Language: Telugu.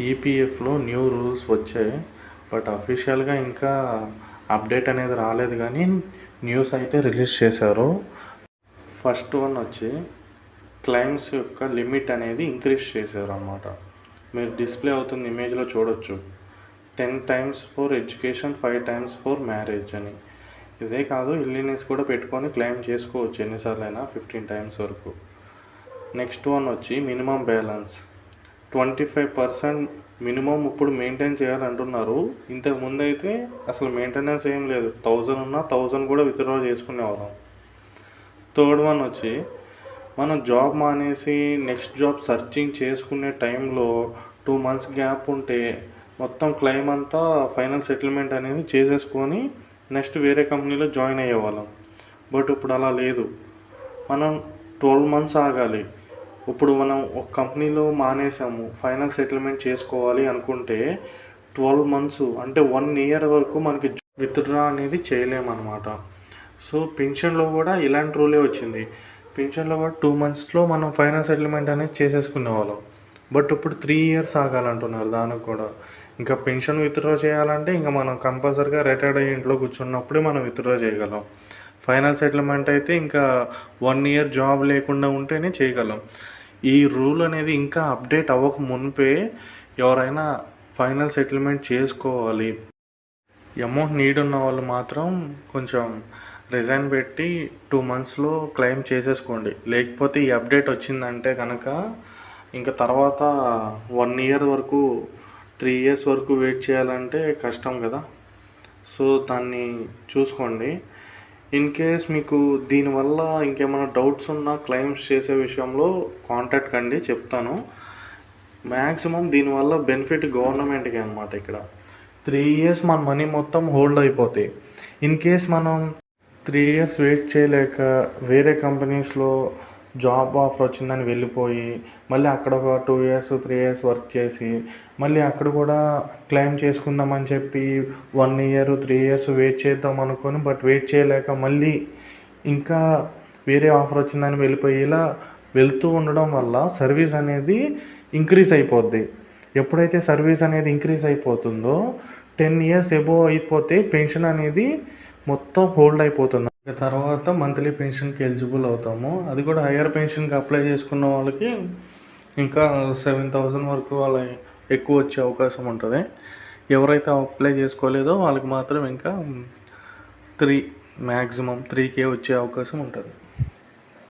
ఈపీఎఫ్లో న్యూ రూల్స్ వచ్చాయి. బట్ అఫీషియల్గా ఇంకా అప్డేట్ అనేది రాలేదు, కానీ న్యూస్ అయితే రిలీజ్ చేశారు. ఫస్ట్ వన్ వచ్చి క్లైమ్స్ యొక్క లిమిట్ అనేది ఇంక్రీజ్ చేశారు అన్నమాట. మీరు డిస్ప్లే అవుతుంది ఇమేజ్లో చూడొచ్చు. 10 times for education, 5 times for marriage అని. ఇదే కాదు, ఇల్లీనెస్ కూడా పెట్టుకొని క్లెయిమ్ చేసుకోవచ్చు ఎన్నిసార్లైనా, 15 times వరకు. నెక్స్ట్ వన్ వచ్చి మినిమం బ్యాలెన్స్ 25% మినిమం ఇప్పుడు మెయింటైన్ చేయాలంటున్నారు. ఇంతకుముందు అయితే అసలు మెయింటెనెన్స్ ఏం లేదు, 1000 ఉన్నా 1000 కూడా విత్డ్రా చేసుకునేవాళ్ళం. థర్డ్ వన్ వచ్చి మనం జాబ్ మానేసి నెక్స్ట్ జాబ్ సర్చింగ్ చేసుకునే టైంలో 2 months గ్యాప్ ఉంటే మొత్తం క్లెయిమ్ అంతా ఫైనల్ సెటిల్మెంట్ అనేది చేసేసుకొని నెక్స్ట్ వేరే కంపెనీలో జాయిన్ అయ్యేవాళ్ళం. బట్ ఇప్పుడు అలా లేదు, మనం 12 months ఆగాలి. ఇప్పుడు మనం ఒక కంపెనీలో మానేసాము, ఫైనల్ సెటిల్మెంట్ చేసుకోవాలి అనుకుంటే 12 months అంటే 1 year వరకు మనకి విత్డ్రా అనేది చేయలేమన్నమాట. సో పెన్షన్లో కూడా ఇలాంటి రూలే వచ్చింది. పెన్షన్లో కూడా 2 monthsలో మనం ఫైనల్ సెటిల్మెంట్ అనేది చేసేసుకునేవాళ్ళం. బట్ ఇప్పుడు 3 years ఆగాలంటున్నారు దానికి కూడా. ఇంకా పెన్షన్ విత్డ్రా చేయాలంటే ఇంకా మనం కంపల్సరీగా రిటైర్డ్ అయ్యి ఇంట్లో కూర్చున్నప్పుడే మనం విత్డ్రా చేయగలం. ఫైనల్ సెటిల్మెంట్ అయితే ఇంకా 1 year జాబ్ లేకుండా ఉంటేనే చేయగలం. ఈ రూల్ అనేది ఇంకా అప్డేట్ అవ్వక మునిపే ఎవరైనా ఫైనల్ సెటిల్మెంట్ చేసుకోవాలి. అమౌంట్ నీడ్ ఉన్న వాళ్ళు మాత్రం కొంచెం రిజైన్ పెట్టి 2 monthsలో క్లెయిమ్ చేసేసుకోండి. లేకపోతే ఈ అప్డేట్ వచ్చిందంటే కనుక ఇంకా తర్వాత 1 year వరకు, 3 years వరకు వెయిట్ చేయాలంటే కష్టం కదా. సో దాన్ని చూసుకోండి. ఇన్ కేస్ మీకు దీనివల్ల ఇంకేమైనా డౌట్స్ ఉన్నా క్లెయిమ్స్ చేసే విషయంలో కాంటాక్ట్ కండి, చెప్తాను. మ్యాక్సిమం దీనివల్ల బెనిఫిట్ గవర్నమెంట్కి అనమాట. ఇక్కడ 3 years మన మనీ మొత్తం హోల్డ్ అయిపోతాయి. ఇన్ కేస్ మనం 3 years వెయిట్ చేయలేక వేరే కంపెనీస్లో జాబ్ ఆఫర్ వచ్చిందని వెళ్ళిపోయి మళ్ళీ అక్కడ ఒక 2 years, 3 years వర్క్ చేసి మళ్ళీ అక్కడ కూడా క్లెయిమ్ చేసుకుందామని చెప్పి 1 year, 3 years వెయిట్ చేద్దాం అనుకొని బట్ వెయిట్ చేయలేక మళ్ళీ ఇంకా వేరే ఆఫర్ వచ్చిందని వెళ్ళిపోయి ఇలా వెళ్తూ ఉండడం వల్ల సర్వీస్ అనేది ఇంక్రీజ్ అయిపోద్ది. ఎప్పుడైతే సర్వీస్ అనేది ఇంక్రీజ్ అయిపోతుందో 10 years ఎబోవ్ అయిపోతే పెన్షన్ అనేది మొత్తం హోల్డ్ అయిపోతుంది. తర్వాత మంత్లీ పెన్షన్కి ఎలిజిబుల్ అవుతాము. అది కూడా హయ్యర్ పెన్షన్కి అప్లై చేసుకున్న వాళ్ళకి ఇంకా 7,000 వరకు వాళ్ళ ఎక్కువ వచ్చే అవకాశం ఉంటుంది. ఎవరైతే అప్లై చేసుకోలేదో వాళ్ళకి మాత్రం ఇంకా మ్యాక్సిమం 3K వచ్చే అవకాశం ఉంటుంది.